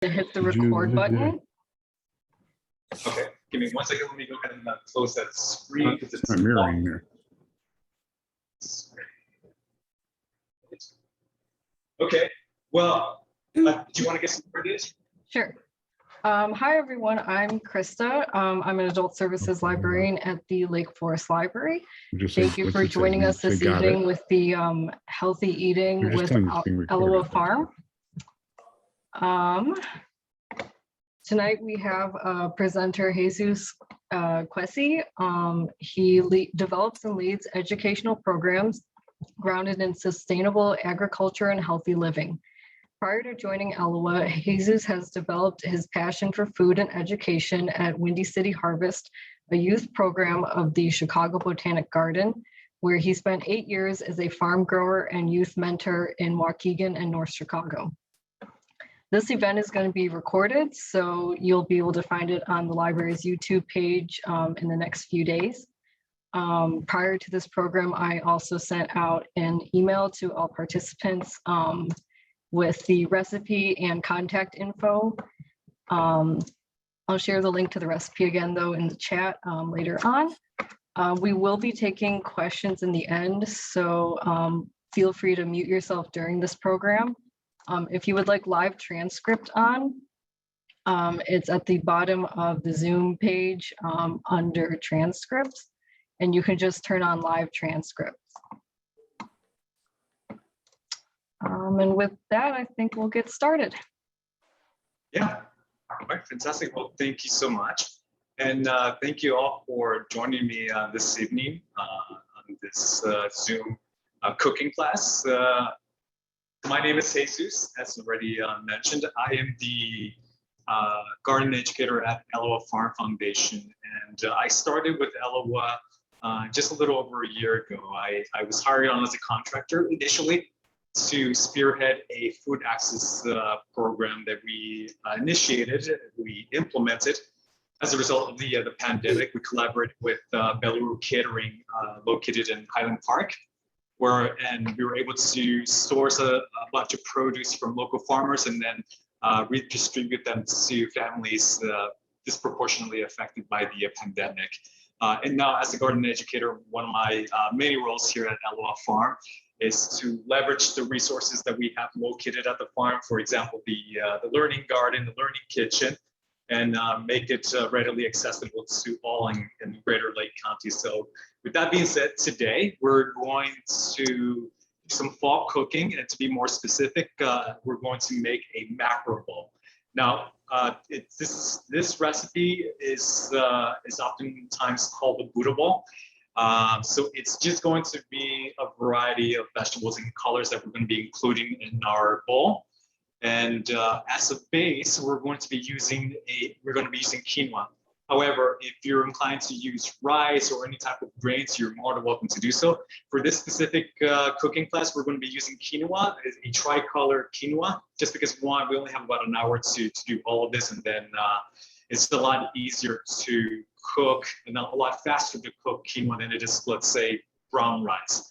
To hit the record button. Okay, give me 1 second. Let me go ahead and close that screen because it's not mirroring there. Okay, well, do you want to get started? Sure. Hi, everyone. I'm Krista. I'm an adult services librarian at the Lake Forest Library. Thank you for joining us this evening with the Healthy Eating with Elawa Farm. Tonight we have presenter Jesus Cuezzi. He develops and leads educational programs grounded in sustainable agriculture and healthy living. Prior to joining Elawa, Jesus has developed his passion for food and education at Windy City Harvest, a youth program of the Chicago Botanic Garden, where he spent 8 years as a farm grower and youth mentor in Waukegan and North Chicago. This event is going to be recorded, so you'll be able to find it on the library's YouTube page in the next few days. Prior to this program, I also sent out an email to all participants with the recipe and contact info. I'll share the link to the recipe again, though, in the chat later on. We will be taking questions in the end, so feel free to mute yourself during this program. If you would like live transcript on, it's at the bottom of the Zoom page under transcripts, and you can just turn on live transcripts. And with that, I think we'll get started. Yeah, all right, fantastic. Well, thank you so much. And thank you all for joining me this evening on this Zoom cooking class. My name is Jesus, as already mentioned. I am the garden educator at Elawa Farm Foundation, and I started with Elawa just a little over a year ago. I was hired on as a contractor initially to spearhead a food access program that we initiated, we implemented as a result of the pandemic. We collaborated with Belluru Catering located in Highland Park, and we were able to source a bunch of produce from local farmers and then redistribute them to families disproportionately affected by the pandemic. And now, as a garden educator, one of my many roles here at Elawa Farm is to leverage the resources that we have located at the farm, for example, the learning garden, the learning kitchen, and make it readily accessible to all in Greater Lake County. So with that being said, today we're going to do some fall cooking, and to be more specific, we're going to make a mackerel bowl. Now, this recipe is oftentimes called the Buddha bowl. So it's just going to be a variety of vegetables and colors that we're going to be including in our bowl. And as a base, we're going to be using quinoa. However, if you're inclined to use rice or any type of grains, you're more than welcome to do so. For this specific cooking class, we're going to be using quinoa, a tricolor quinoa, just because one, we only have about an hour to do all of this, and then it's a lot easier to cook and a lot faster to cook quinoa than it is, let's say, brown rice.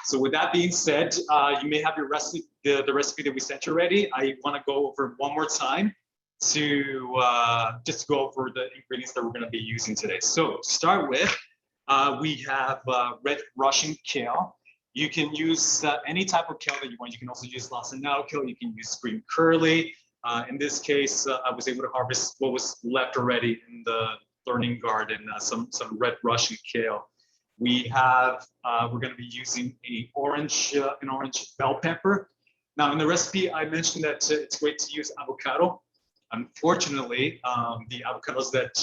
So with that being said, you may have your recipe, the recipe that we sent you already. I want to go over one more time to just go over the ingredients that we're going to be using today. So to start with, we have red Russian kale. You can use any type of kale that you want. You can also use lacinato kale. You can use spring curly. In this case, I was able to harvest what was left already in the learning garden, some red Russian kale. We have, we're going to be using an orange bell pepper. Now in the recipe, I mentioned that it's great to use avocado. Unfortunately, the avocados that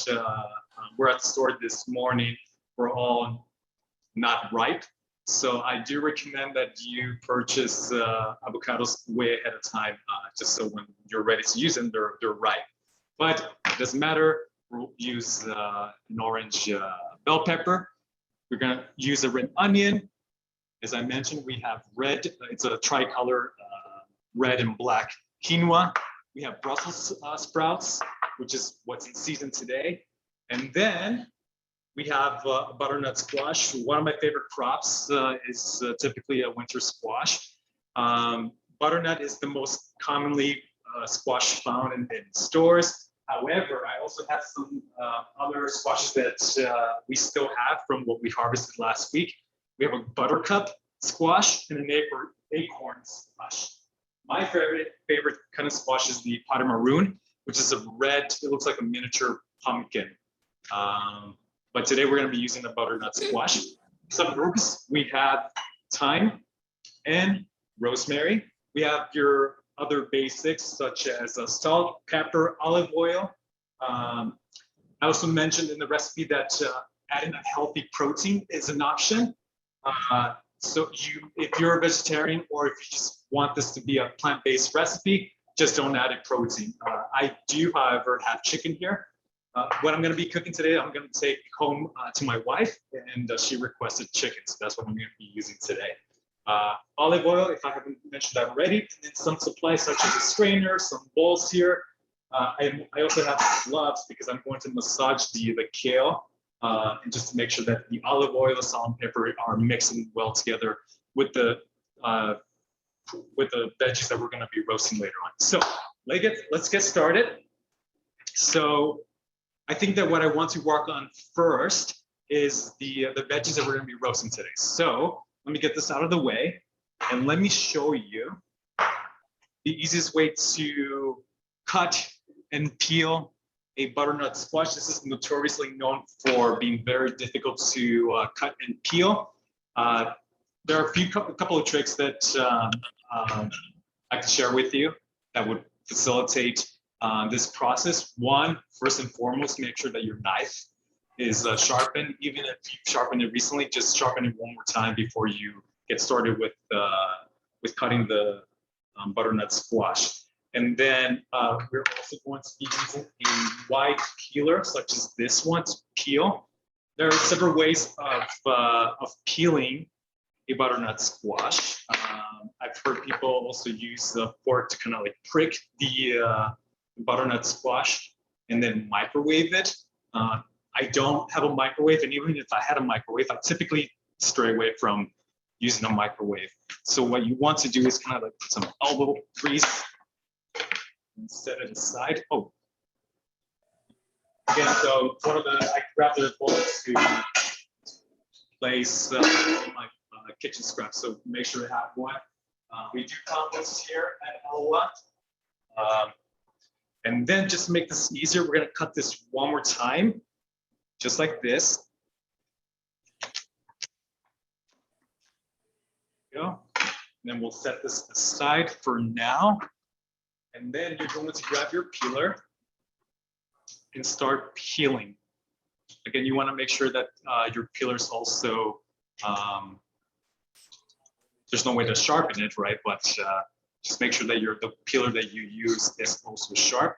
were at the store this morning were all not ripe. So I do recommend that you purchase avocados way ahead of time, just so when you're ready to use them, they're ripe. But it doesn't matter, we'll use an orange bell pepper. We're gonna use a red onion. As I mentioned, we have red, it's a tricolor red and black quinoa. We have Brussels sprouts, which is what's in season today. And then we have butternut squash. One of my favorite crops is typically a winter squash. Butternut is the most commonly squash found in stores. However, I also have some other squashes that we still have from what we harvested last week. We have a buttercup squash and an acorn squash. My favorite kind of squash is the potted maroon, which is a red, it looks like a miniature pumpkin. But today we're going to be using the butternut squash. Some herbs, we have thyme and rosemary. We have your other basics such as salt, pepper, olive oil. I also mentioned in the recipe that adding a healthy protein is an option. So if you're a vegetarian or if you just want this to be a plant-based recipe, just don't add a protein. I do, however, have chicken here. What I'm going to be cooking today, I'm going to take home to my wife, and she requested chicken, so that's what I'm going to be using today. Olive oil, if I haven't mentioned that already, and then some supplies such as a strainer, some bowls here. I also have gloves because I'm going to massage the kale, and just to make sure that the olive oil, the salt, and pepper are mixing well together with the veggies that we're going to be roasting later on. So let's get started. So I think that what I want to work on first is the veggies that we're going to be roasting today. So let me get this out of the way, and let me show you the easiest way to cut and peel a butternut squash. This is notoriously known for being very difficult to cut and peel. There are a couple of tricks that I can share with you that would facilitate this process. One, first and foremost, make sure that your knife is sharpened. Even if you sharpened it recently, just sharpen it one more time before you get started with cutting the butternut squash. And then we're also going to be using a wide peeler, such as this one, to peel. There are several ways of peeling a butternut squash. I've heard people also use the fork to kind of like prick the butternut squash and then microwave it. I don't have a microwave, and even if I had a microwave, I typically stray away from using a microwave. So what you want to do is kind of like put some elbow grease and set it aside. Oh, again, so I grabbed the bowl to place my kitchen scraps, so make sure to have one. We do compost here at Elawa. And then just to make this easier, we're going to cut this one more time, just like this. There we go. And then we'll set this aside for now. And then you're going to grab your peeler and start peeling. Again, you want to make sure that your peeler is also, there's no way to sharpen it, right? But just make sure that the peeler that you use is also sharp.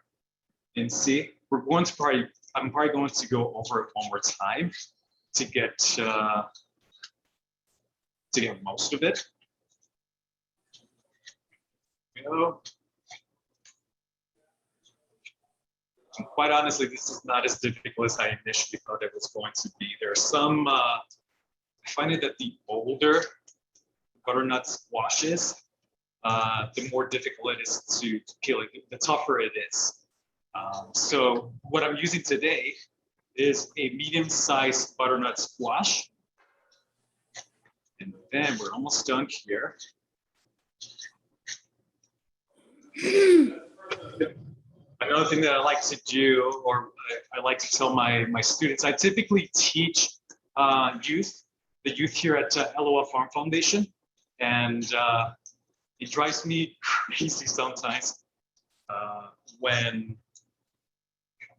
And see, I'm probably going to go over it one more time to get most of it. And quite honestly, this is not as difficult as I initially thought it was going to be. There are some, I find it that the older butternut squashes, the more difficult it is to peel it, the tougher it is. So what I'm using today is a medium-sized butternut squash. And then we're almost done here. Another thing that I like to do, or I like to tell my students, I typically teach the youth here at Elawa Farm Foundation, and it drives me crazy sometimes when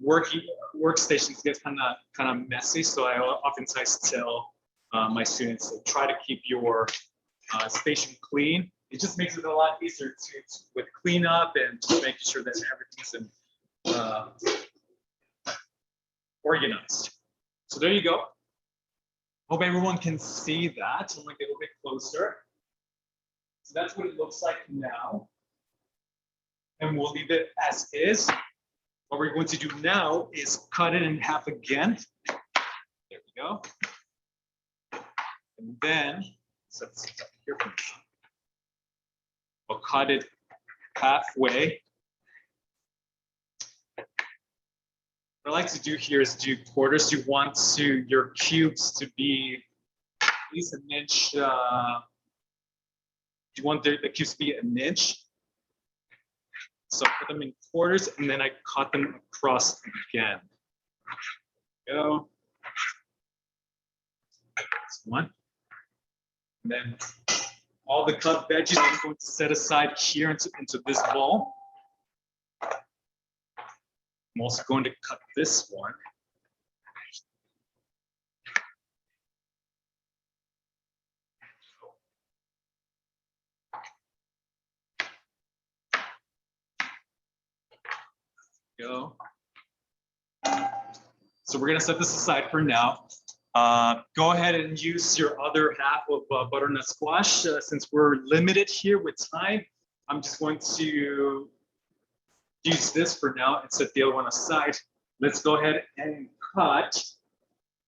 workstations get kind of messy. So I oftentimes tell my students to try to keep your station clean. It just makes it a lot easier with cleanup and just making sure that everything's organized. So there you go. Hope everyone can see that. I'm gonna get a bit closer. So that's what it looks like now. And we'll leave it as is. What we're going to do now is cut it in half again. There we go. And then, set this up here for now. We'll cut it halfway what I like to do here is do quarters. You want your cubes to be at least an inch. You want the cubes to be an inch. So I put them in quarters and then I cut them across again. Go. That's one. And then all the cut veggies I'm going to set aside here into this bowl. I'm also going to cut this one. Go. So we're gonna set this aside for now. Go ahead and use your other half of butternut squash. Since we're limited here with time, I'm just going to use this for now and set the other one aside. Let's go ahead and cut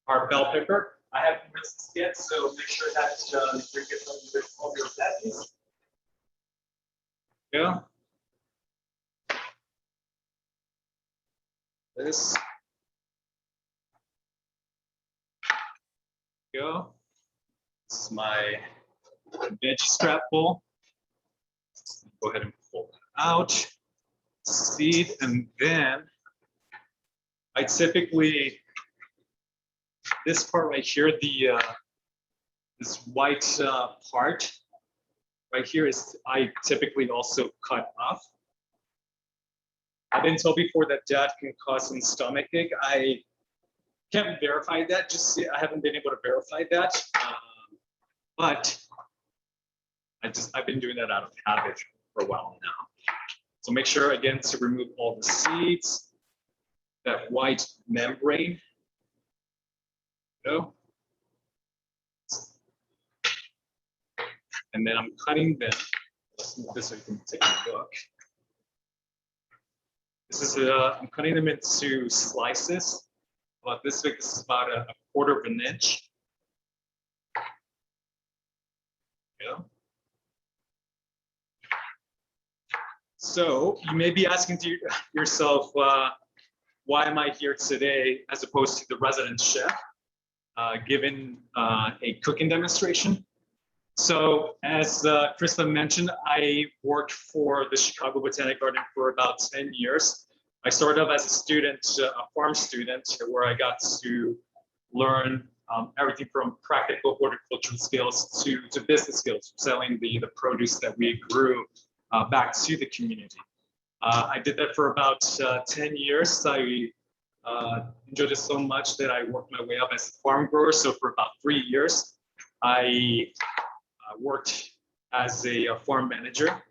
our bell pepper. I haven't rinsed this yet, so make sure that you get all your veggies. Go. This. Go. This is my veggie strap bowl. Go ahead and pull it out. Seed, and then I typically, this part right here, this white part right here is I typically also cut off. I've been told before that that can cause some stomach ache. I can't verify that. I haven't been able to verify that. But I've been doing that out of habit for a while now. So make sure again to remove all the seeds, that white membrane. Go. And then I'm cutting them. Let's move this so you can take a look. This is I'm cutting them into slices. About this big. This is about a quarter of an inch. Yeah. So you may be asking to yourself, why am I here today as opposed to the resident chef, given a cooking demonstration? So as Krista mentioned, I worked for the Chicago Botanic Garden for about 10 years. I started off as a student, a farm student, where I got to learn everything from practical horticultural skills to business skills, selling the produce that we grew back to the community. I did that for about 10 years. I enjoyed it so much that I worked my way up as a farm grower. So for about 3 years, I worked as a farm manager.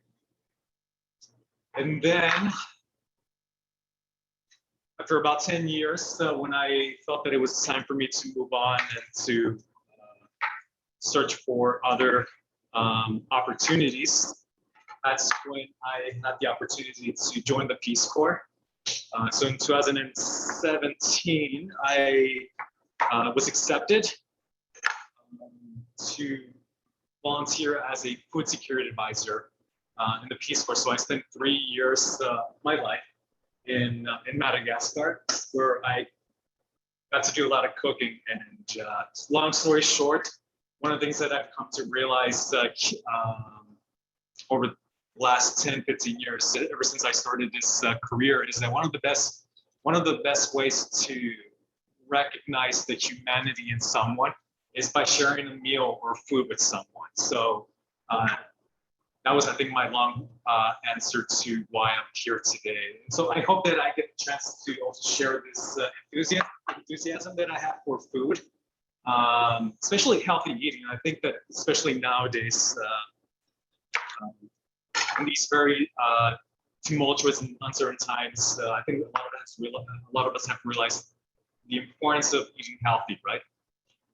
And then after about 10 years, when I felt that it was time for me to move on and to search for other opportunities, that's when I had the opportunity to join the Peace Corps. So in 2017, I was accepted to volunteer as a food security advisor in the Peace Corps. So I spent 3 years of my life in Madagascar, where I got to do a lot of cooking. And long story short, one of the things that I've come to realize over the last 10, 15 years, ever since I started this career, is that one of the best ways to recognize the humanity in someone is by sharing a meal or food with someone. So that was, I think, my long answer to why I'm here today. So I hope that I get the chance to also share this enthusiasm that I have for food, especially healthy eating. I think that especially nowadays, in these very tumultuous and uncertain times, I think a lot of us have realized the importance of eating healthy, right?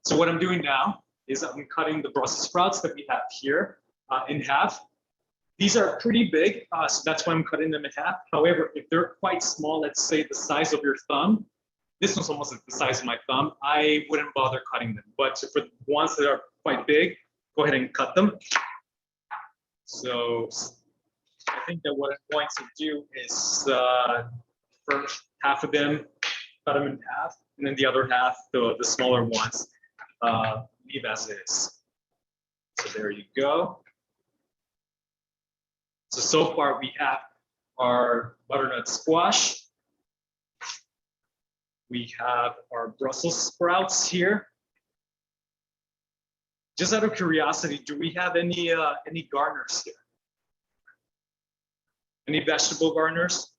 So what I'm doing now is I'm cutting the Brussels sprouts that we have here in half. These are pretty big, so that's why I'm cutting them in half. However, if they're quite small, let's say the size of your thumb, this one's almost like the size of my thumb, I wouldn't bother cutting them. But for the ones that are quite big, go ahead and cut them. So I think that what I'm going to do is for half of them, cut them in half, and then the other half, the smaller ones, leave as is. So there you go. So far we have our butternut squash. We have our Brussels sprouts here. Just out of curiosity, do we have any gardeners here? Any vegetable gardeners?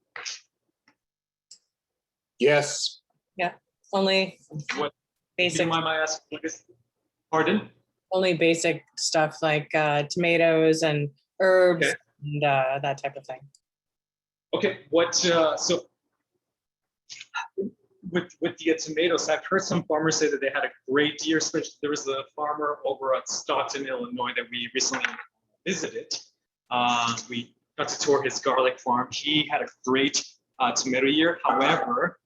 Yes. Yeah, only What? basic, Mind my asking? Pardon? only basic stuff like tomatoes and herbs Okay. and that type of thing. Okay. What? So with the tomatoes, I've heard some farmers say that they had a great year. Especially there was a farmer over at Stockton, Illinois, that we recently visited. We got to tour his garlic farm. He had a great tomato year. However,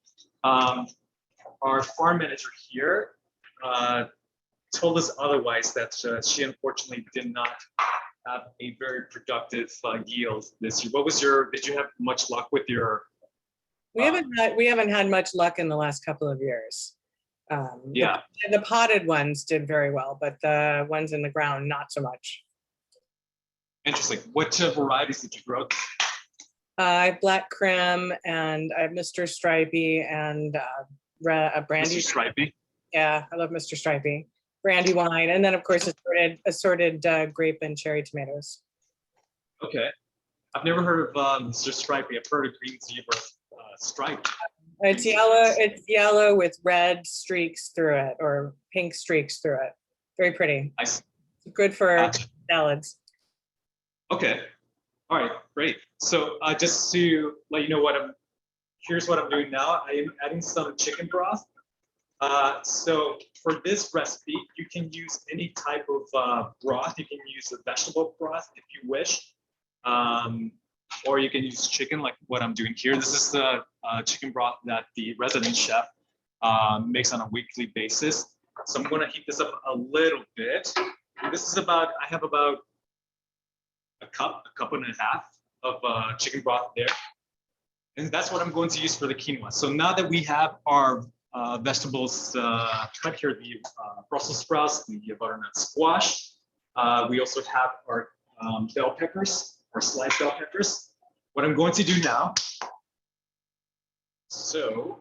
our farm manager here told us otherwise, that she unfortunately did not have a very productive yield this year. What was did you have much luck with your? We haven't had much luck in the last couple of years. Yeah. The potted ones did very well, but the ones in the ground, not so much. Interesting. What varieties did you grow? I have Black Creme and I have Mr. Stripey and a Brandy. Mr. Stripey. Yeah, I love Mr. Stripey. Brandy wine, and then of course assorted grape and cherry tomatoes. Okay. I've never heard of Mr. Stripey. I've heard of green zebra stripe. It's yellow. It's yellow with red streaks through it, or pink streaks through it. Very pretty. Nice. Good for Gotcha. salads. Okay. All right. Great. So just to let you know here's what I'm doing now. I am adding some chicken broth. So for this recipe, you can use any type of broth. You can use a vegetable broth if you wish, or you can use chicken like what I'm doing here. This is the chicken broth that the resident chef makes on a weekly basis. So I'm going to heat this up a little bit. This is I have about a cup and a half of chicken broth there. And that's what I'm going to use for the quinoa. So now that we have our vegetables cut here, the Brussels sprouts, the butternut squash, we also have our bell peppers, or sliced bell peppers. What I'm going to do now, so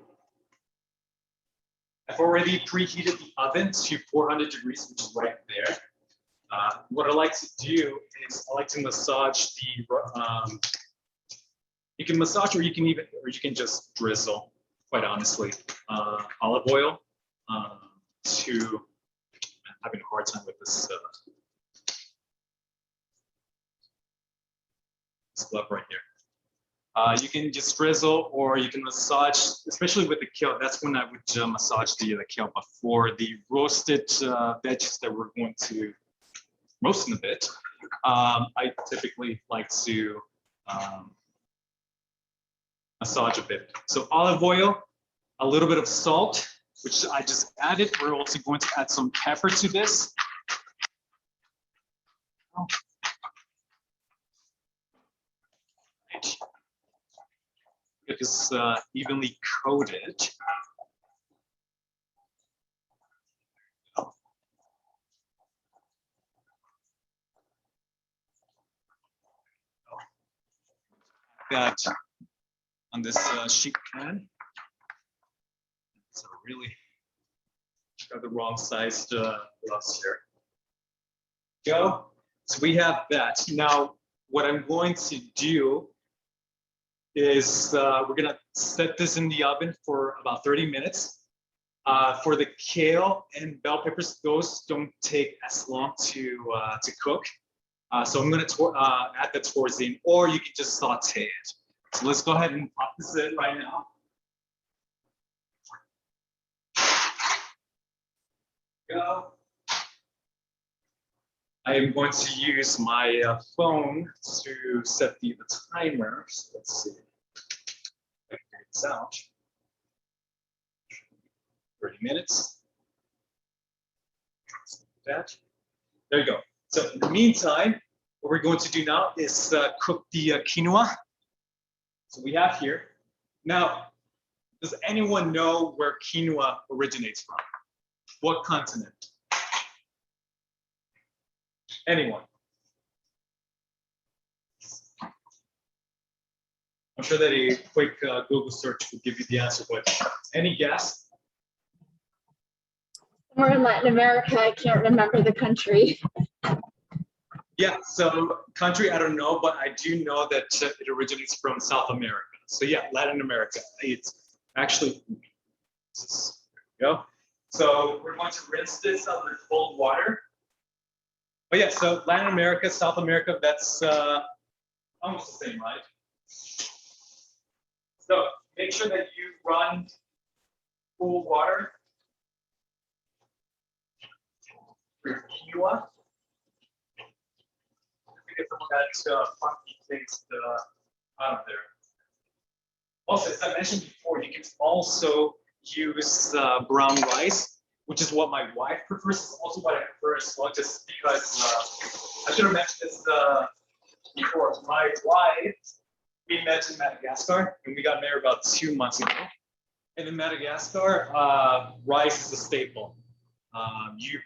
I've already preheated the oven to 400 degrees, which is right there. What I like to do is I like to massage the, you can massage, or you can just drizzle, quite honestly, olive oil to, I'm having a hard time with this glove right here. You can just drizzle, or you can massage, especially with the kale. That's when I would massage the kale. But for the roasted veggies that we're going to roast in a bit, I typically like to massage a bit. So olive oil, a little bit of salt, which I just added. We're also going to add some pepper to this. Get this evenly coated. That on this sheet pan. So really got the wrong sized gloves here. Go. So we have that. Now, what I'm going to do is we're gonna set this in the oven for about 30 minutes. For the kale and bell peppers, those don't take as long to cook. So I'm gonna add that towards the end, or you can just saute it. So let's go ahead and pop this in right now. Go. I am going to use my phone to set the timer. So let's see. I can figure this out. 30 minutes. That. There you go. So in the meantime, what we're going to do now is cook the quinoa. So we have here. Now, Does anyone know where quinoa originates from? What continent? Anyone? I'm sure that a quick Google search will give you the answer, but any guess? Somewhere in Latin America, I can't remember the country. Yeah, so country, I don't know, but I do know that it originates from South America. So yeah, Latin America. It's actually, there we go. So we're going to rinse this out with cold water. But yeah, so Latin America, South America, that's almost the same, right? So make sure that you run cool water for your quinoa. Get some of that funky taste out of there. Also, as I mentioned before, you can also use brown rice, which is what my wife prefers. It's also what I prefer as well, just because I should have mentioned this before. My wife, we met in Madagascar, and we got married about 2 months ago. And in Madagascar, rice is a staple. You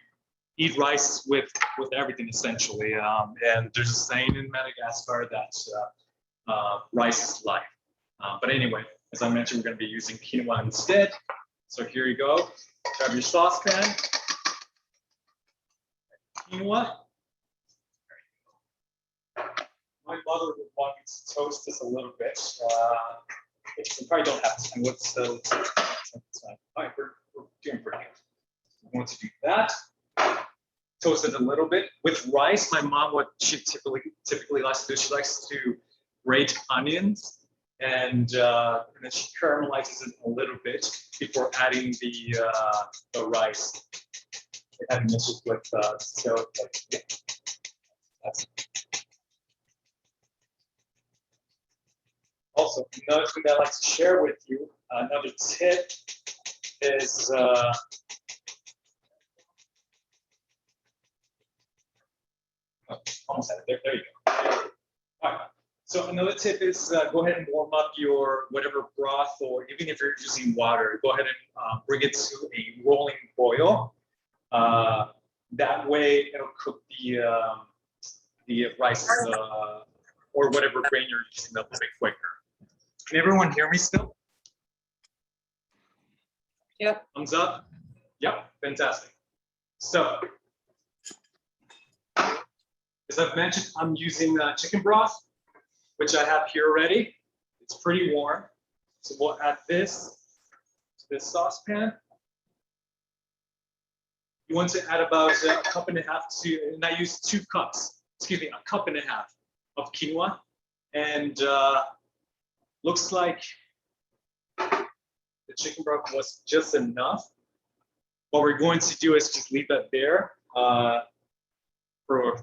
eat rice with everything essentially, and there's a saying in Madagascar that rice is life. But anyway, as I mentioned, we're going to be using quinoa instead. So here you go. Grab your saucepan. Quinoa. My mother would want me to toast this a little bit. Which we probably don't have time. Let's all right, we're doing pretty good. We want to do that. Toast it a little bit with rice. My mom, what she typically likes to do, she likes to grate onions, and then she caramelizes it a little bit before adding the rice. And this is with so like, yeah. That's also another thing that I like to share with you. Another tip is. Almost had it. There you go. All right. So another tip is go ahead and warm up your whatever broth, or even if you're using water, go ahead and bring it to a rolling boil. That way it'll cook the rice or whatever grain you're using up a bit quicker. Can everyone hear me still? Yep. Thumbs up. Yep. Fantastic. So. As I've mentioned, I'm using chicken broth, which I have here already. It's pretty warm. So we'll add this to this saucepan. You want to add about a cup and a half to, and I use 2 cups, excuse me, a cup and a half of quinoa. And looks like the chicken broth was just enough. What we're going to do is just leave that there for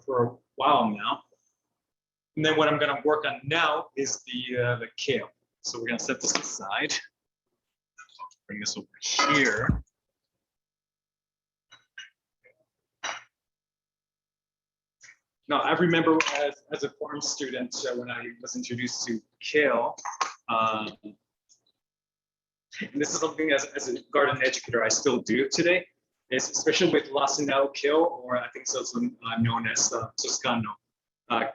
a while now. And then what I'm going to work on now is the kale. So we're going to set this aside. Bring this over here. Now, I remember as a farm student when I was introduced to kale, and this is something as a garden educator I still do today, is especially with Lacinel kale, or I think it's also known as Toscano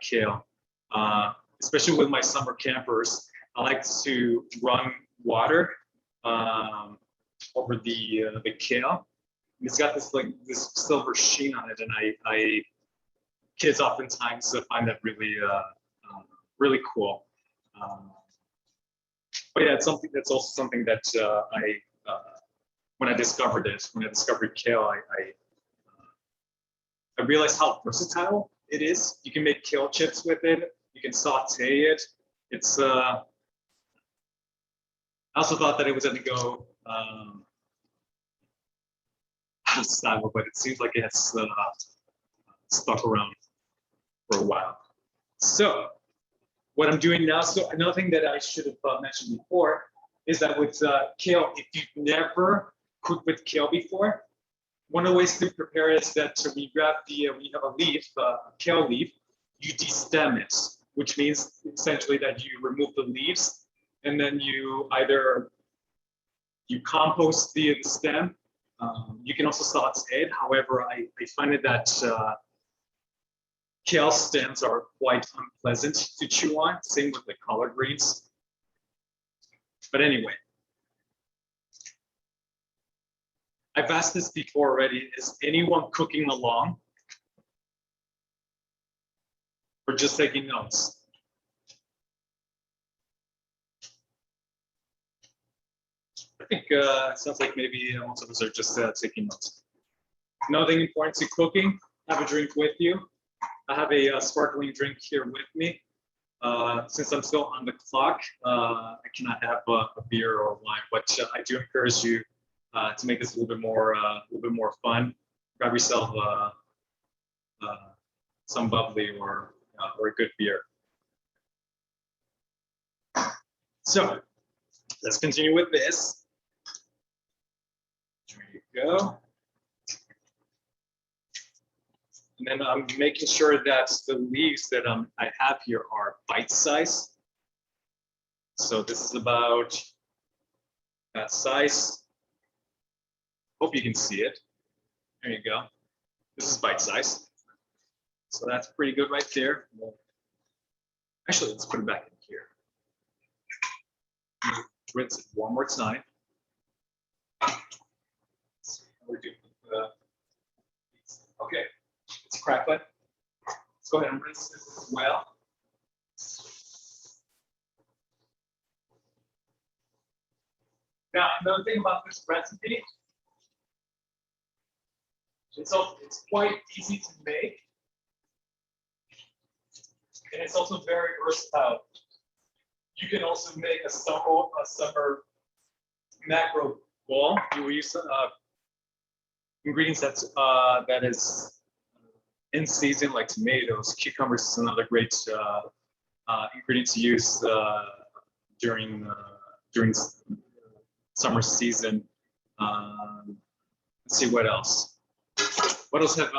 kale. Especially with my summer campers, I like to run water over the kale. It's got this this silver sheen on it, and kids oftentimes find that really really cool. But yeah, it's something that's also something that when I discovered kale, I realized how versatile it is. You can make kale chips with it. You can saute it. It's. I also thought that it was going to go out of style, but it seems like it has stuck around for a while. So what I'm doing now. So another thing that I should have mentioned before is that with kale, if you've never cooked with kale before, one of the ways to prepare it is that we grab when you have a leaf, kale leaf, you destem it, which means essentially that you remove the leaves, and then you either You compost the stem. You can also saute it. However, I find it that kale stems are quite unpleasant to chew on. Same with the collard greens. But anyway, I've asked this before already. Is anyone cooking along or just taking notes? I think it sounds like maybe most of us are just taking notes. Nothing important to cooking. Have a drink with you. I have a sparkling drink here with me. Since I'm still on the clock, I cannot have a beer or wine, but I do encourage you to make this a little bit more fun. Grab yourself some bubbly or a good beer. So let's continue with this. There you go. And then I'm making sure that the leaves that I have here are bite size. So this is about that size. Hope you can see it. There you go. This is bite size. So that's pretty good right there. Actually, let's put it back in here. Rinse it one more time. We're doing okay. It's crackling. Let's go ahead and rinse this as well. Now, another thing about this recipe, it's quite easy to make, and it's also very versatile. You can also make a summer macro bowl. You will use ingredients that is in season, like tomatoes. Cucumbers is another great ingredient to use during summer season. Let's see what else. What else have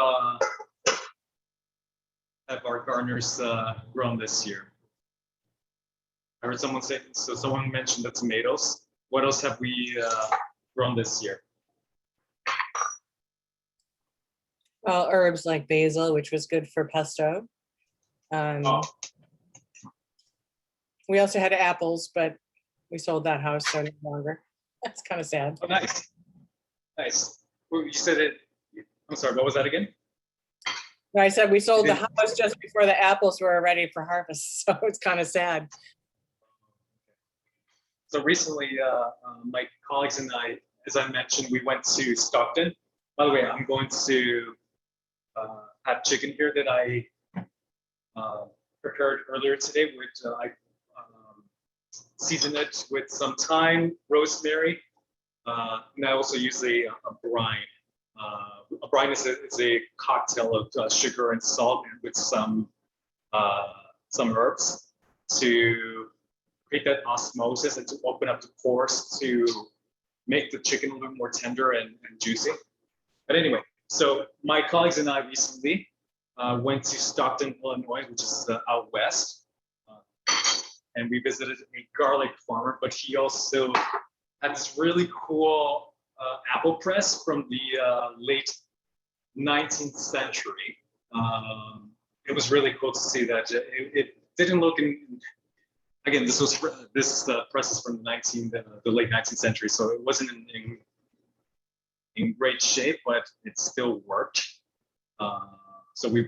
our gardeners grown this year? I heard someone say. So someone mentioned the tomatoes. What else have we grown this year? Well, herbs like basil, which was good for pesto. We also had apples, but we sold that house, so no longer. That's kind of sad. Oh, nice. Nice. Well, you said it. I'm sorry, what was that again? No, I said we sold the house just before the apples were ready for harvest, so it's kind of sad. So recently, my colleagues and I, as I mentioned, we went to Stockton. By the way, I'm going to have chicken here that I prepared earlier today. I seasoned it with some thyme, rosemary, and I also use a brine. A brine is a cocktail of sugar and salt with some herbs to create that osmosis and to open up the pores to make the chicken a little bit more tender and juicy. But anyway, so my colleagues and I recently went to Stockton, Illinois, which is out west, and we visited a garlic farmer, but he also had this really cool apple press from the late 19th century. It was really cool to see that. It didn't look again, this press is from the late 19th century, so it wasn't in great shape, but it still worked. So we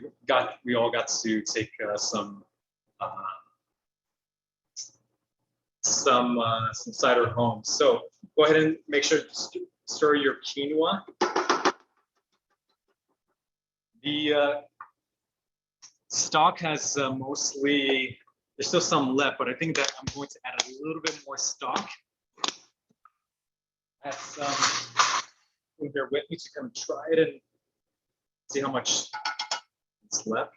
all got to take some cider home. So go ahead and make sure to stir your quinoa. The stock has mostly, there's still some left, but I think that I'm going to add a little bit more stock. Add some in here with me to kind of try it and see how much is left.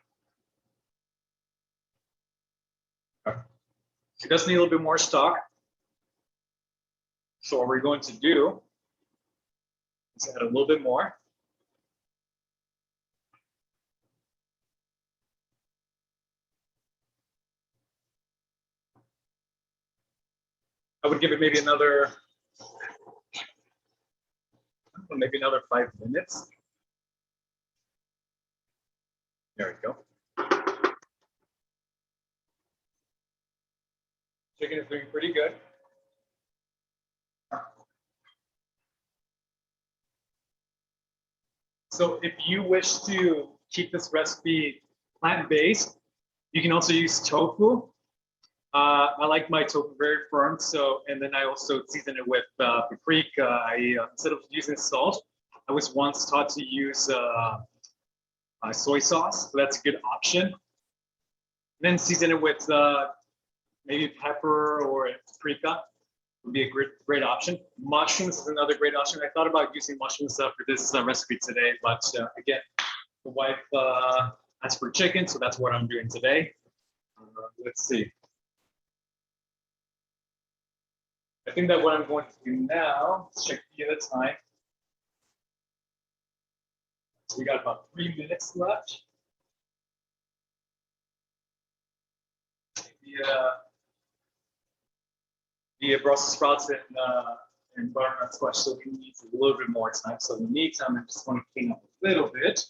Okay. It does need a little bit more stock. So what we're going to do is add a little bit more. I would give it maybe another maybe another 5 minutes. There we go. Chicken is doing pretty good. So if you wish to keep this recipe plant-based, you can also use tofu. I like my tofu very firm, so, and then I also season it with paprika. Instead of using salt, I was once taught to use soy sauce, so that's a good option. Then season it with maybe pepper or paprika would be a great option. Mushrooms is another great option. I thought about using mushrooms for this recipe today, but again, the wife asked for chicken, so that's what I'm doing today. Let's see. I think that what I'm going to do now is check the other time. So we got about 3 minutes left. The Brussels sprouts and butternut squash, so we need a little bit more time. So in the meantime, I'm just going to clean up a little bit.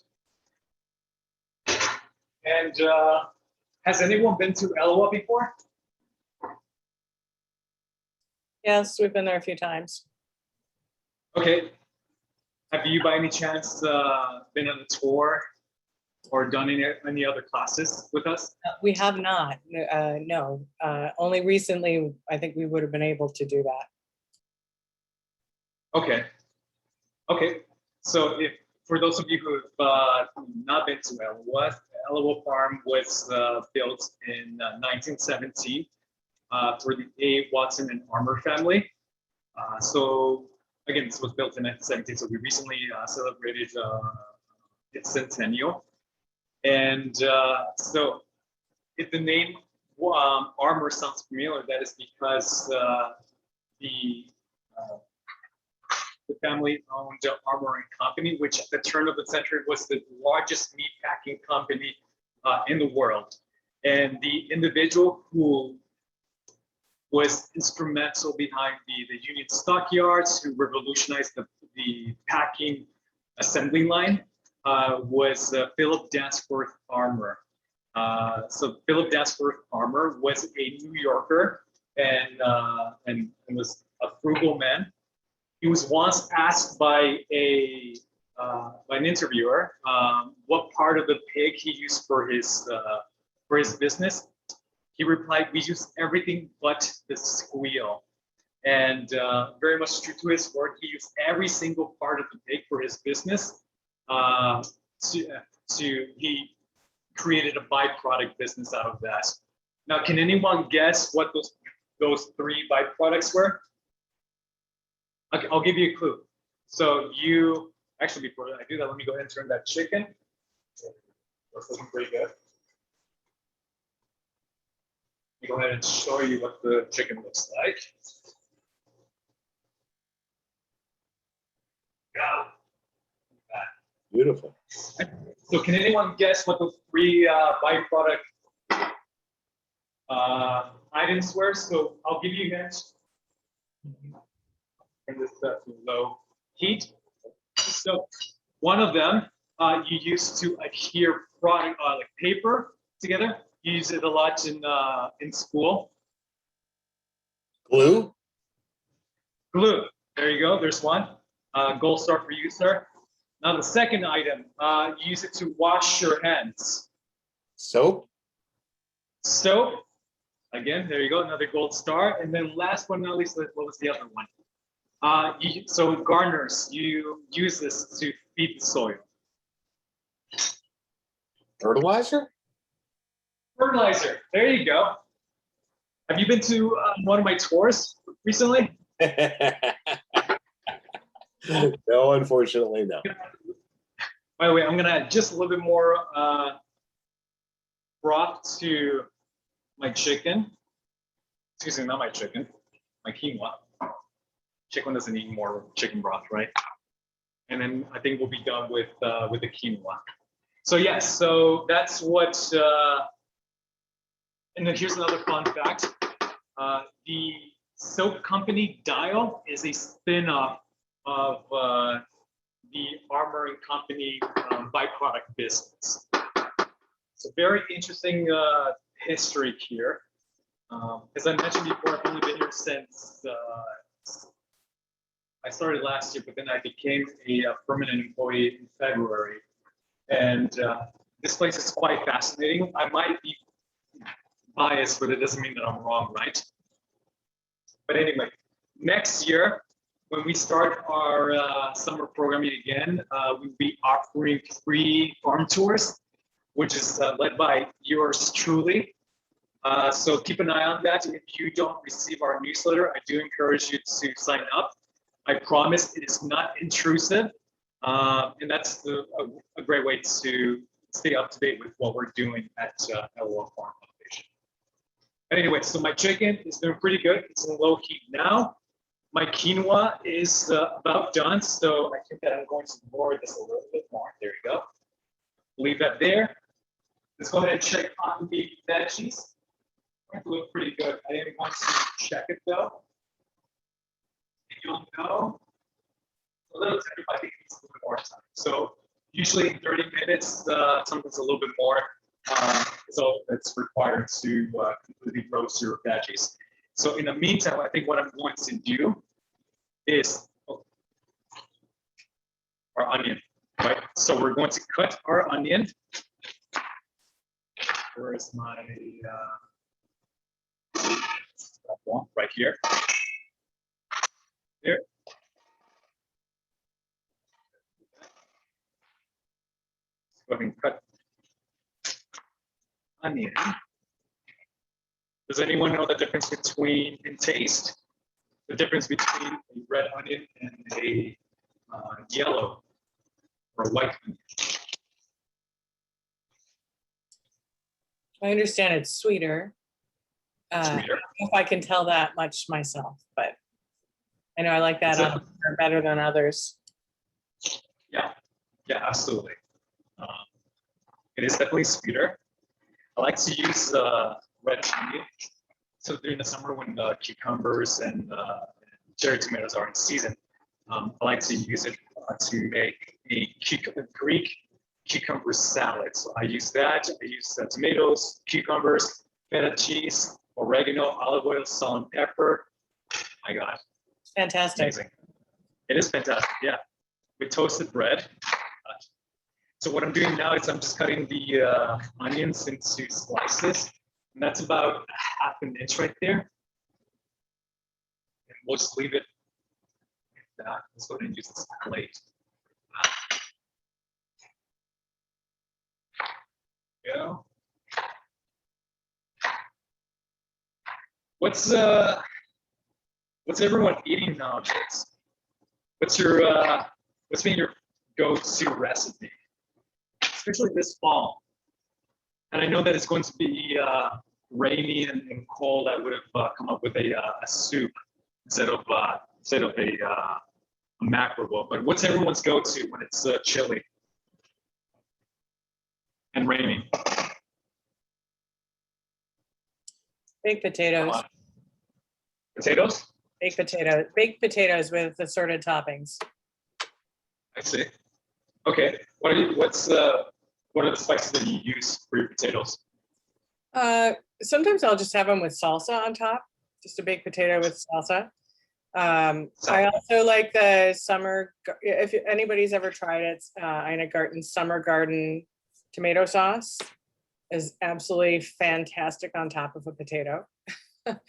And has anyone been to Elawa before? Yes, we've been there a few times. Okay. Have you by any chance been on a tour or done any other classes with us? We have not, no. Only recently, I think we would have been able to do that. Okay. Okay. So if for those of you who have not been to Elawa, Elawa Farm was built in 1917 for the A. Watson and Armour family. So again, this was built in 1917. So we recently celebrated its centennial. And so if the name Armour sounds familiar, that is because the family owned Armour and Company, which at the turn of the century was the largest meat packing company in the world. And the individual who was instrumental behind the Union Stockyards, who revolutionized the packing assembly line, was Philip Danforth Armour. So Philip Danforth Armour was a New Yorker and was a frugal man. He was once asked by an interviewer what part of the pig he used for his business. He replied, "We use everything but the squeal." And very much true to his word, he used every single part of the pig for his business. He created a byproduct business out of that. Now, can anyone guess what those 3 byproducts were? Okay, I'll give you a clue. So actually, before I do that, let me go ahead and turn that chicken. That's looking pretty good. Let me go ahead and show you what the chicken looks like. Yeah. Beautiful. So can anyone guess what those 3 byproduct items were? So I'll give you hints. Turn this to low heat. So one of them you use to adhere product like paper together. You use it a lot in school. Glue? Glue. There you go. There's one. Gold star for you, sir. Now the second item, you use it to wash your hands. Soap? Soap. Again, there you go. Another gold star. And then last but not least, what was the other one? So gardeners, you use this to feed the soil. Fertilizer? Fertilizer. There you go. Have you been to one of my tours recently? No, unfortunately, no. By the way, I'm gonna add just a little bit more broth to my chicken. Excuse me, not my chicken, my quinoa. Chicken doesn't need more chicken broth, right? And then I think we'll be done with the quinoa. So yes, so that's what. And then here's another fun fact: the soap company Dial is a spin-off of the Armor and Company byproduct business. So very interesting history here. As I mentioned before, I've only been here since I started last year, but then I became a permanent employee in February. And this place is quite fascinating. I might be biased, but it doesn't mean that I'm wrong, right? But anyway, next year, when we start our summer programming again, we'll be offering free farm tours, which is led by yours truly. So keep an eye on that. If you don't receive our newsletter, I do encourage you to sign up. I promise it is not intrusive. And that's a great way to stay up to date with what we're doing at Elawa Farm Foundation. Anyway, so my chicken is doing pretty good. It's in low heat now. My quinoa is about done. So I think that I'm going to lower this a little bit more. There you go. Leave that there. Let's go ahead and check on the veggies. It look pretty good. I didn't want to check it though. And you'll know a little tip, I think it needs a little bit more time. So usually in 30 minutes, sometimes a little bit more. So it's required to completely roast your veggies. So in the meantime, I think what I'm going to do is our onion, right? So we're going to cut our onion. Where is my one right here? There. Let's go ahead and cut onion. Does anyone know the difference between, in taste, the difference between a red onion and a yellow or white onion? I understand it's sweeter. Sweeter. I don't know if I can tell that much myself, but I know I like that Is it- better than others. Yeah, absolutely. It is definitely sweeter. I like to use red onion. So during the summer when cucumbers and cherry tomatoes are in season, I like to use it to make a Greek cucumber salad. So I use that. I use tomatoes, cucumbers, feta cheese, oregano, olive oil, salt, and pepper. My God, Fantastic. amazing. It is fantastic, yeah. With toasted bread. So what I'm doing now is I'm just cutting the onions into slices. And that's about half an inch right there. And we'll just leave it like that. Let's go ahead and use this plate. Yeah. What's everyone eating nowadays? What's been your go-to recipe, especially this fall? And I know that it's going to be rainy and cold. I would have come up with a soup instead of a mackerel bowl. But what's everyone's go-to when it's chilly and raining? Baked potatoes. Potatoes? Baked potatoes with assorted toppings. I see. Okay. What are the spices that you use for your potatoes? Sometimes I'll just have them with salsa on top, just a baked potato with salsa. I also like the summer, if anybody's ever tried it, Ina Garten's Summer Garden tomato sauce is absolutely fantastic on top of a potato.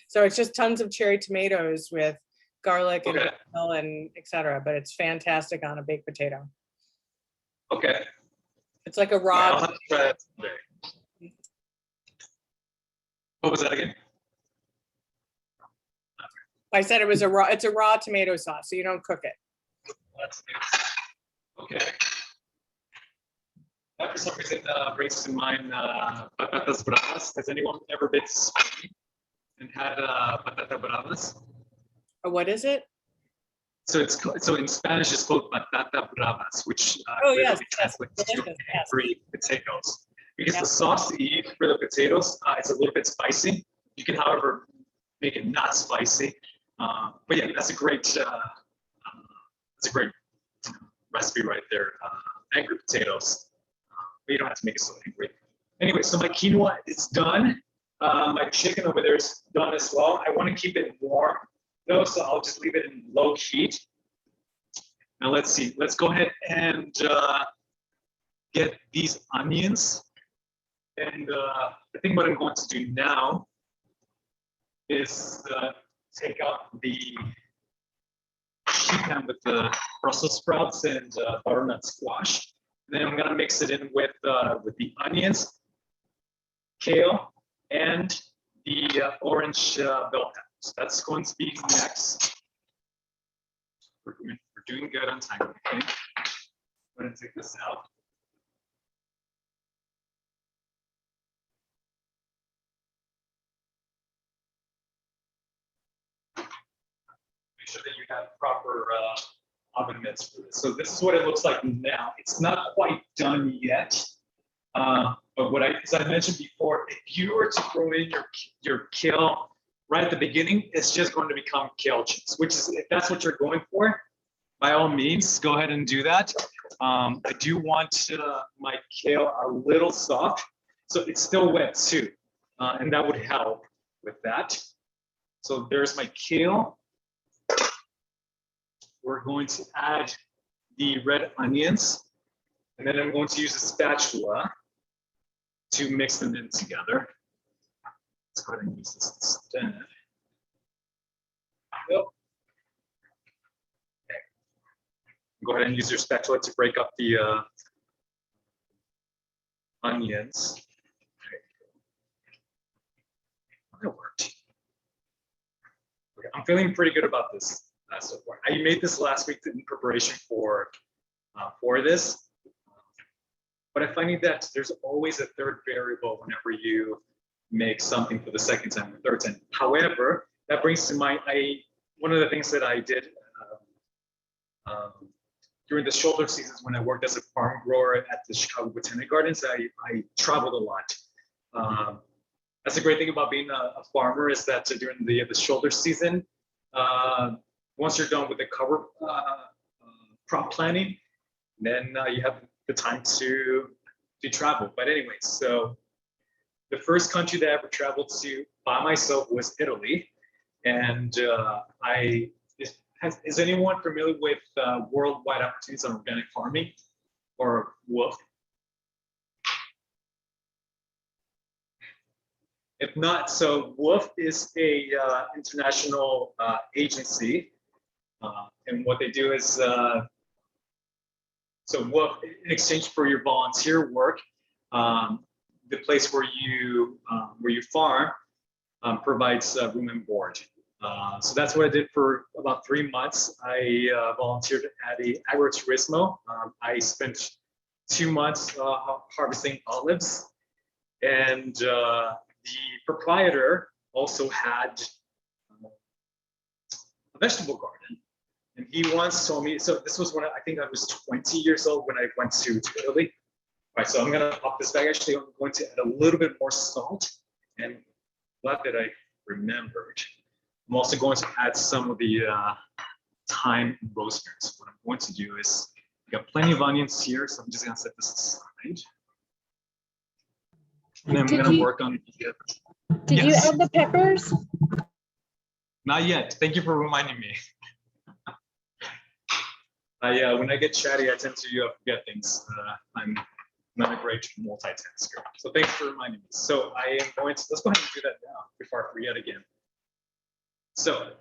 So it's just tons of cherry tomatoes with garlic and basil and etc. But it's fantastic on a baked potato. Okay. It's like a I'll raw. have to try that today. What was that again? I said it was a raw. It's a raw tomato sauce, so you don't cook it. That's okay. That for some reason brings to mind patatas bravas. Has anyone ever been to Spain and had patata bravas? What is it? So in Spanish it's called patata bravas, which Oh, literally yes, translates to delicious, yes. angry potatoes. Because Yeah. the sauce that you use for the potatoes is a little bit spicy. You can, however, make it not spicy. But yeah, that's a great recipe right there. Angry potatoes. But you don't have to make it so angry. Anyway, so my quinoa is done. My chicken over there is done as well. I want to keep it warm though, so I'll just leave it in low heat. Now let's see. Let's go ahead and get these onions. And I think what I'm going to do now is take out the sheet pan with the Brussels sprouts and butternut squash. And then I'm gonna mix it in with the onions, kale, and the orange bell peppers. That's going to be next. We're doing good on time. Okay. I'm gonna take this out. Make sure that you have proper oven mitts for this. So this is what it looks like now. It's not quite done yet. But as I mentioned before, if you were to throw in your kale right at the beginning, it's just going to become kale chips, which is, if that's what you're going for, by all means, go ahead and do that. I do want my kale a little soft, so it's still wet too. And that would help with that. So there's my kale. We're going to add the red onions, and then I'm going to use a spatula to mix them in together. Let's go ahead and use this instead. Yep. Okay. Go ahead and use your spatula to break up the onions. Okay. That worked. Okay, I'm feeling pretty good about this so far. I made this last week in preparation for this. But I'm finding that there's always a third variable whenever you make something for the second time or third time. However, that brings to mind one of the things that I did during the shoulder seasons when I worked as a farm grower at the Chicago Botanic Gardens. I traveled a lot. That's the great thing about being a farmer, is that during the shoulder season, once you're done with the cover crop planting, then you have the time to travel. But anyway, so the first country that I ever traveled to by myself was Italy. And is anyone familiar with Worldwide Opportunities on Organic Farming, or WOOF? If not, so WOOF is a international agency. And what they do is, so WOOF, in exchange for your volunteer work, the place where you farm provides room and board. So that's what I did for about 3 months. I volunteered at a agriturismo. I spent 2 months harvesting olives, and the proprietor also had a vegetable garden. And he once told me, so this was when I think I was 20 years old when I went to Italy. All right, so I'm gonna pop this back. Actually, I'm going to add a little bit more salt, and glad that I remembered. I'm also going to add some of the thyme and rosemary. So what I'm going to do is, we got plenty of onions here, so I'm just gonna set this aside. And then I'm gonna work on the Did you Yes. add the peppers? Not yet. Thank you for reminding me. When I get chatty, I tend to forget things. I'm not a great multitasker. So thanks for reminding me. So I am going to, let's go ahead and do that now before I forget again. So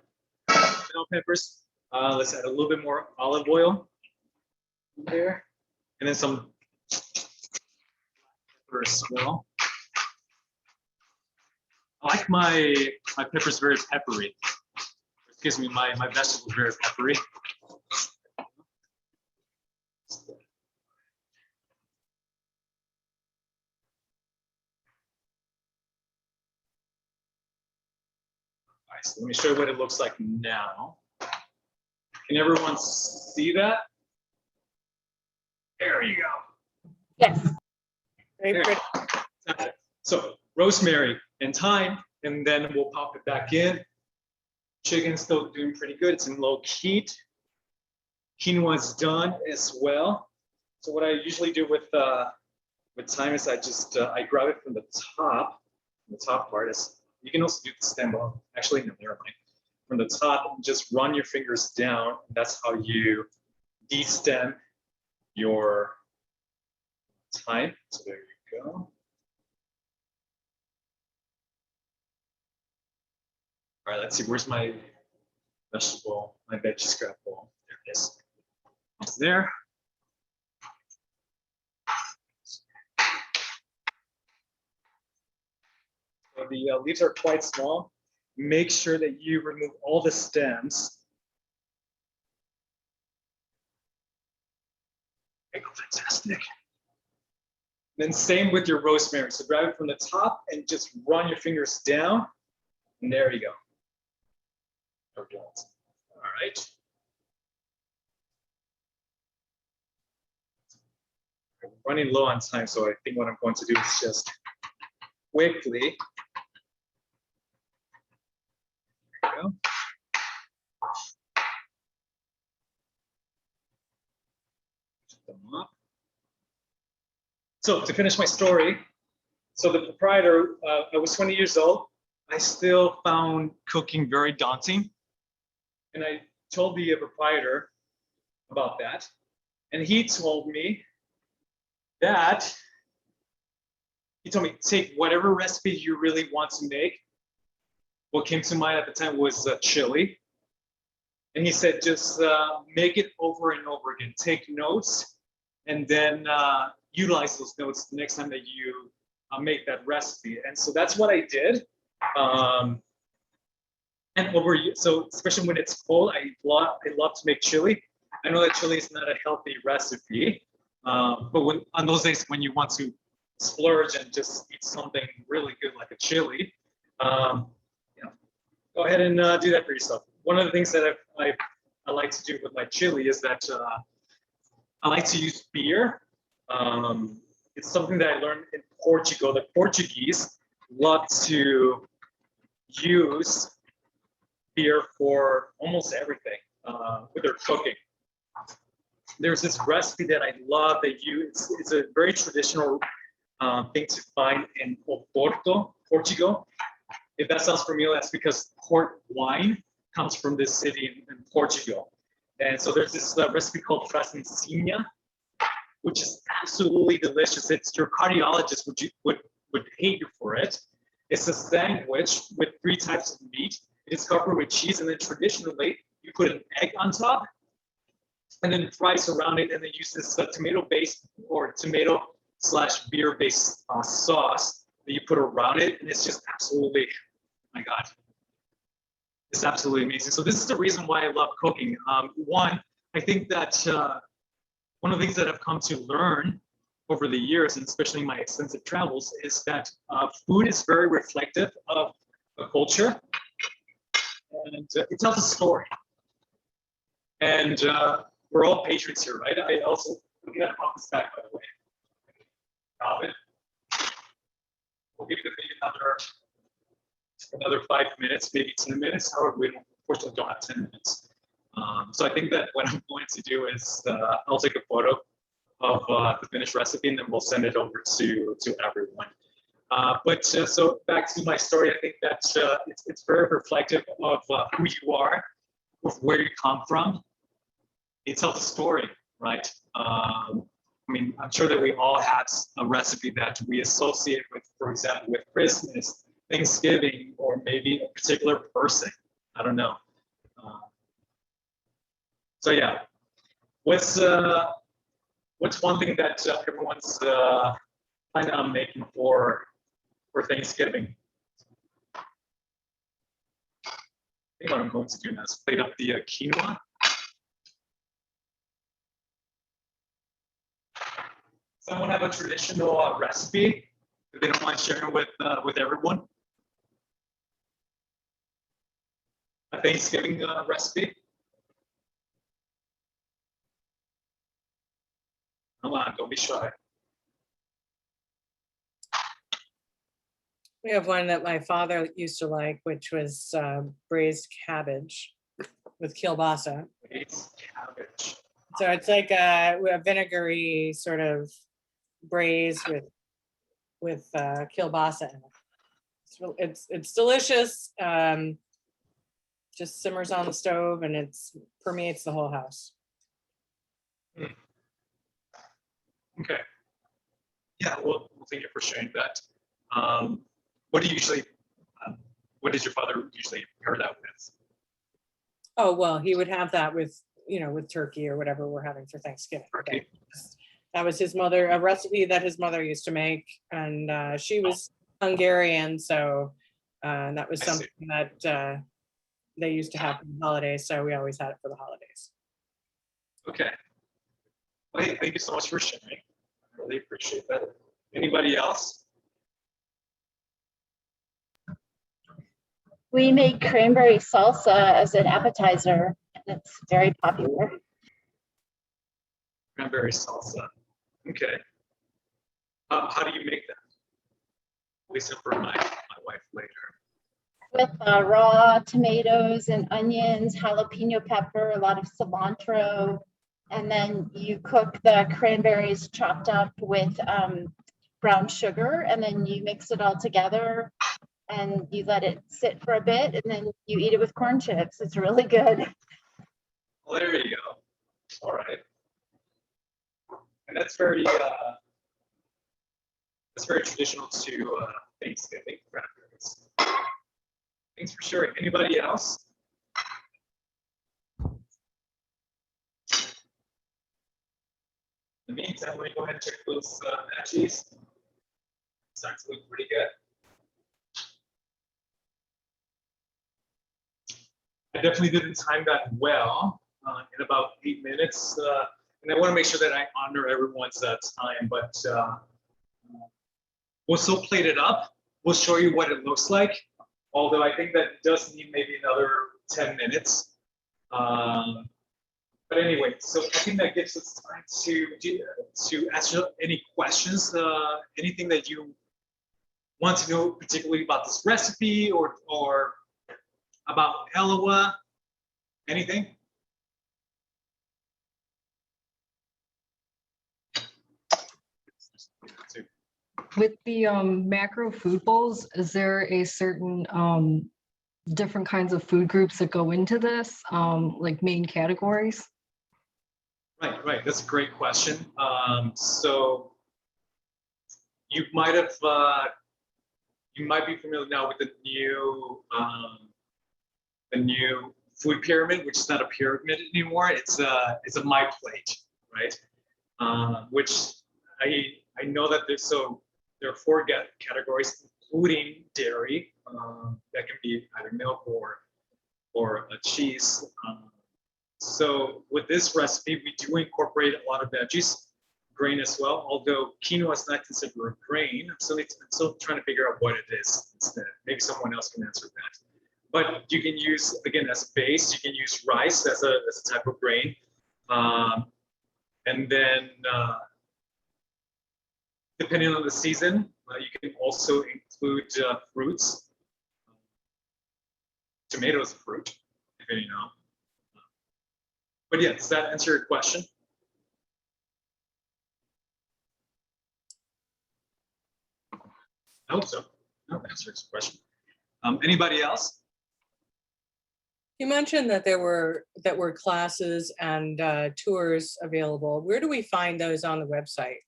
bell peppers, let's add a little bit more olive oil there, and then some pepper as well. I like my peppers very peppery. Excuse me, my vegetables very peppery. All right, so let me show you what it looks like now. Can everyone see that? There you go. Yes. Very pretty. That's it. So rosemary and thyme, and then we'll pop it back in. Chicken's still doing pretty good. It's in low heat. quinoa is done as well. So what I usually do with thyme is I grab it from the top part. Is you can also do the stem, but actually no, never mind. From the top, just run your fingers down. And that's how you de-stem your thyme. So there you go. All right, let's see. Where's my vegetable, my veggie scrap bowl? There it is. It's there. So the leaves are quite small. Make sure that you remove all the stems. Okay, fantastic. Then same with your rosemary. So grab it from the top and just run your fingers down. And there you go. All right. I'm running low on time, so I think what I'm going to do is just quickly. There you go. Them up. So to finish my story, so the proprietor, I was 20 years old. I still found cooking very daunting. And I told the proprietor about that. And he told me, take whatever recipe you really want to make. What came to mind at the time was chili. And he said, just make it over and over again. Take notes and then utilize those notes the next time that you make that recipe. And so that's what I did. And so especially when it's cold, I love to make chili. I know that chili is not a healthy recipe, but on those days when you want to splurge and just eat something really good like a chili, go ahead and do that for yourself. One of the things that I like to do with my chili is that I like to use beer. It's something that I learned in Portugal. The Portuguese love to use beer for almost everything with their cooking. There's this recipe that I love that it's a very traditional thing to find in Oporto, Portugal. If that sounds familiar, that's because port wine comes from this city in Portugal. And so there's this recipe called francesinha, which is absolutely delicious. It's your cardiologist would hate you for it. It's a sandwich with 3 types of meat. It's covered with cheese, and then traditionally you put an egg on top, and then fries around it, and then use this tomato-based or tomato/beer-based sauce that you put around it, and it's just absolutely, oh my God, it's absolutely amazing. So this is the reason why I love cooking. One, I think that one of the things that I've come to learn over the years, and especially in my extensive travels, is that food is very reflective of a culture, and it tells a story. And we're all patriots here, right? I also, we got to pop this back, by the way. Robin, we'll give the video another 5 minutes, maybe 10 minutes. However, we unfortunately don't have 10 minutes. So I think that what I'm going to do is I'll take a photo of the finished recipe, and then we'll send it over to everyone. So back to my story, I think that it's very reflective of who you are, of where you come from. It tells a story, right? I mean, I'm sure that we all have a recipe that we associate with, for example, with Christmas, Thanksgiving, or maybe a particular person. I don't know. So yeah, what's one thing that everyone's planning on making for Thanksgiving? I think what I'm going to do now is plate up the quinoa. Someone have a traditional recipe that they don't mind sharing with everyone? A Thanksgiving recipe? Come on, don't be shy. We have one that my father used to like, which was braised cabbage with kielbasa. Braised cabbage. So it's like a vinegary sort of braise with kielbasa in it. It's delicious. Just simmers on the stove and it's permeates the whole house. Okay. Yeah, well, thank you for sharing that. What do you usually, what does your father usually pair that with? Oh, well, he would have that with, with turkey or whatever we're having for Thanksgiving. Turkey. That was a recipe that his mother used to make. And she was Hungarian. So that was I see. something that they used to have for the holidays. So we always had it for the holidays. Okay. Well, hey, thank you so much for sharing. I really appreciate that. Anybody else? We make cranberry salsa as an appetizer, and it's very popular. Cranberry salsa. Okay. How do you make that? At least for my wife later. With raw tomatoes and onions, jalapeno pepper, a lot of cilantro, and then you cook the cranberries chopped up with brown sugar, and then you mix it all together and you let it sit for a bit, and then you eat it with corn chips. It's really good. Well, there you go. All right. And that's very traditional to Thanksgiving. Cranberries. Thanks for sharing. Anybody else? In the meantime, let me go ahead and check those veggies. Starting to look pretty good. I definitely didn't time that well in about 8 minutes. And I want to make sure that I honor everyone's time, but we'll still plate it up. We'll show you what it looks like. Although I think that does need maybe another 10 minutes. But anyway, so I think that gives us time to answer any questions, anything that you want to know particularly about this recipe or about Elawa, anything? With the macro food bowls, is there a certain different kinds of food groups that go into this, like main categories? Right. That's a great question. So you might be familiar now with the new food pyramid, which is not a pyramid anymore. It's a my plate, right? Which I know that there are 4 categories, including dairy. That can be either milk or a cheese. So with this recipe, we do incorporate a lot of veggies, grain as well. Although quinoa is not considered a grain, I'm still trying to figure out what it is instead. Maybe someone else can answer that. But you can use, again, as a base, you can use rice as a type of grain. And then depending on the season, you can also include fruits. Tomatoes are fruit, if you know. But yeah, does that answer your question? I hope so. That answers the question. Anybody else? You mentioned that there were classes and tours available. Where do we find those on the website?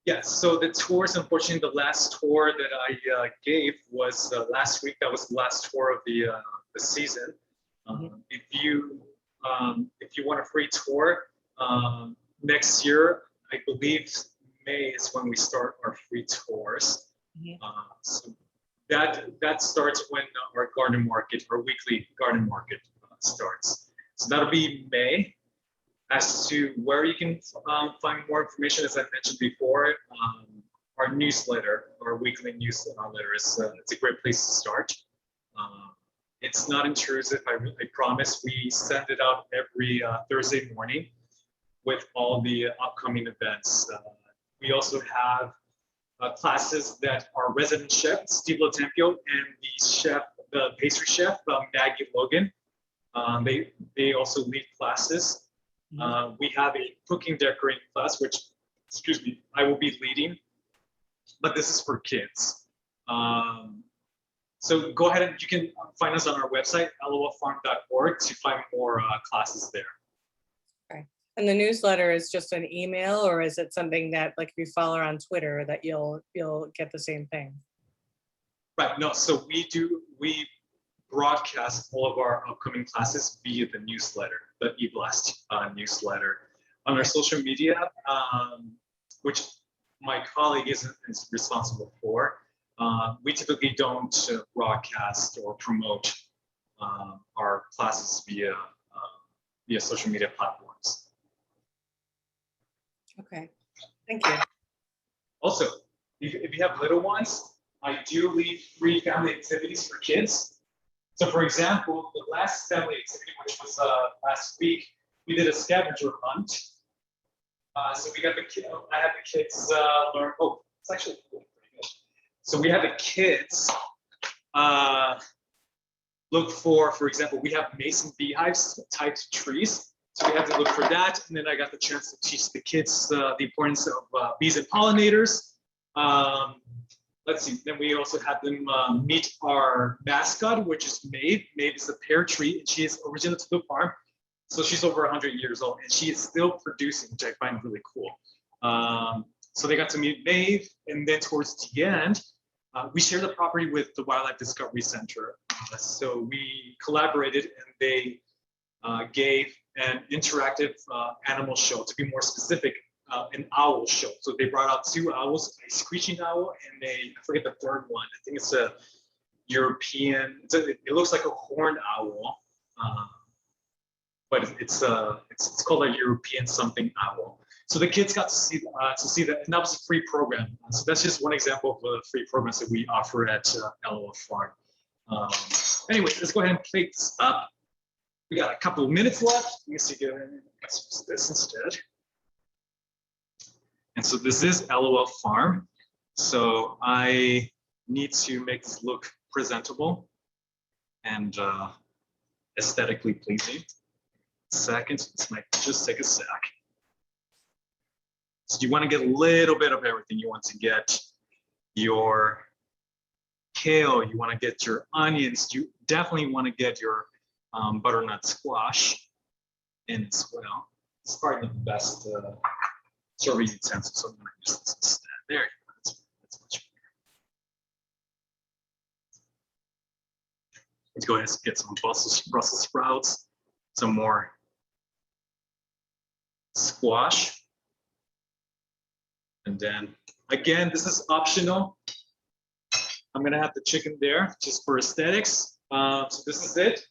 Yeah, so the tours, unfortunately, the last tour that I gave was last week. That was the last tour of the season. If you want a free tour next year, I believe May is when we start our free tours. So that starts when our garden market, our weekly garden market starts. So that'll be May. As to where you can find more information, as I mentioned before, our newsletter, our weekly newsletter is it's a great place to start. It's not intrusive, I promise. We send it out every Thursday morning with all the upcoming events. We also have classes that our resident chef, Steve Lotempio, and the pastry chef, Maggie Logan. They also lead classes. We have a cooking decorating class, which, excuse me, I will be leading, but this is for kids. So go ahead and you can find us on our website, elawafarm.org, to find more classes there. Okay. And the newsletter is just an email, or is it something that, like, if you follow her on Twitter, that you'll get the same thing? Right. No. So we broadcast all of our upcoming classes via the newsletter, the eBlast newsletter. On our social media, which my colleague is responsible for, we typically don't broadcast or promote our classes via social media platforms. Okay, thank you. Also, if you have little ones, I do lead free family activities for kids. So for example, the last family activity, which was last week, we did a scavenger hunt. So we got I had the kids learn, oh, it's actually pretty good. So we had the kids look for example, we have mason beehives tied to trees. So we had to look for that. And then I got the chance to teach the kids the importance of bees and pollinators. Let's see, then we also had them meet our mascot, which is Maeve. Maeve is a pear tree, and she is original to the farm. So she's over 100 years old, and she is still producing, which I find really cool. So they got to meet Maeve, and then towards the end, we shared the property with the Wildlife Discovery Center. So we collaborated, and they gave an interactive animal show. To be more specific, an owl show. So they brought out 2 owls, a screeching owl and I forget the third one. I think it's a European, it looks like a horned owl, but it's called a European something owl. So the kids got to see that, and that was a free program. So that's just one example of the free programs that we offer at Elawa Farm. Anyway, let's go ahead and plate this up. We got a couple of minutes left. Let me see, let's use this instead. And so this is Elawa Farm. So I need to make this look presentable and aesthetically pleasing. Second, this might just take a sec. So you want to get a little bit of everything. You want to get your kale, you want to get your onions, you definitely want to get your butternut squash in as well. It's probably the best serving utensil, so I'm going to use this instead. There you go. That's much better. Let's go ahead and get some Brussels sprouts, some more squash. And then again, this is optional. I'm going to have the chicken there just for aesthetics. So this is it.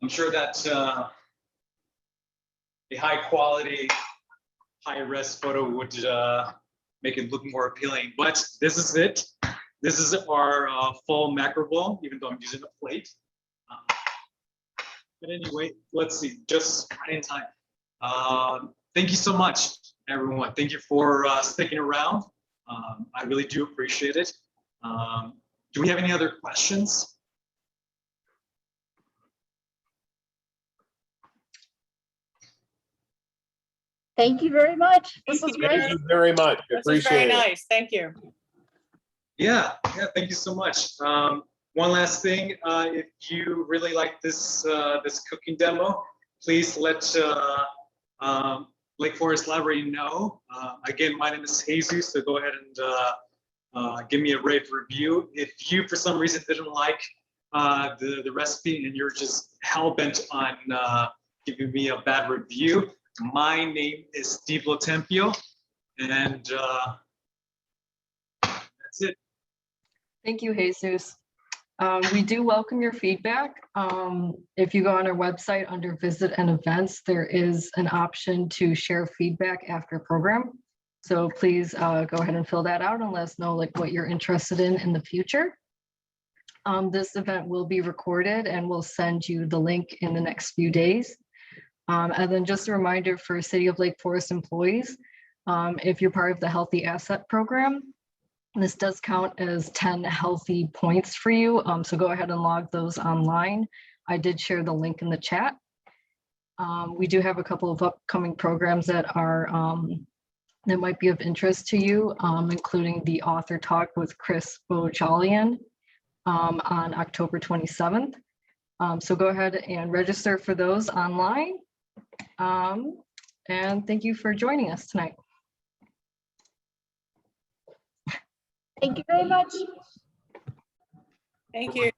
I'm sure that a high quality, high res photo would make it look more appealing, but this is it. This is our fall mackerel bowl, even though I'm using a plate. But anyway, let's see, just right in time. Thank you so much, everyone. Thank you for sticking around. I really do appreciate it. Do we have any other questions? Thank you very much. This was Thank great. you very much. This is Appreciate very it. nice. Thank you. Yeah, thank you so much. One last thing, if you really like this this cooking demo, please let Lake Forest Library know. Again, my name is Jesus, so go ahead and give me a rave review. If you, for some reason, didn't like the recipe and you're just hell-bent on giving me a bad review, my name is Steve Lotempio, and that's it. Thank you, Jesus. We do welcome your feedback. If you go on our website under visit and events, there is an option to share feedback after program. So please go ahead and fill that out and let us know like what you're interested in the future. This event will be recorded and we'll send you the link in the next few days. And then just a reminder for City of Lake Forest employees, if you're part of the Healthy Asset Program, This does count as 10 healthy points for you. So go ahead and log those online. I did share the link in the chat. We do have a couple of upcoming programs that are that might be of interest to you, including the author talk with Chris Bojalian on October 27th. So go ahead and register for those online. And thank you for joining us tonight. Thank you very much. Thank you.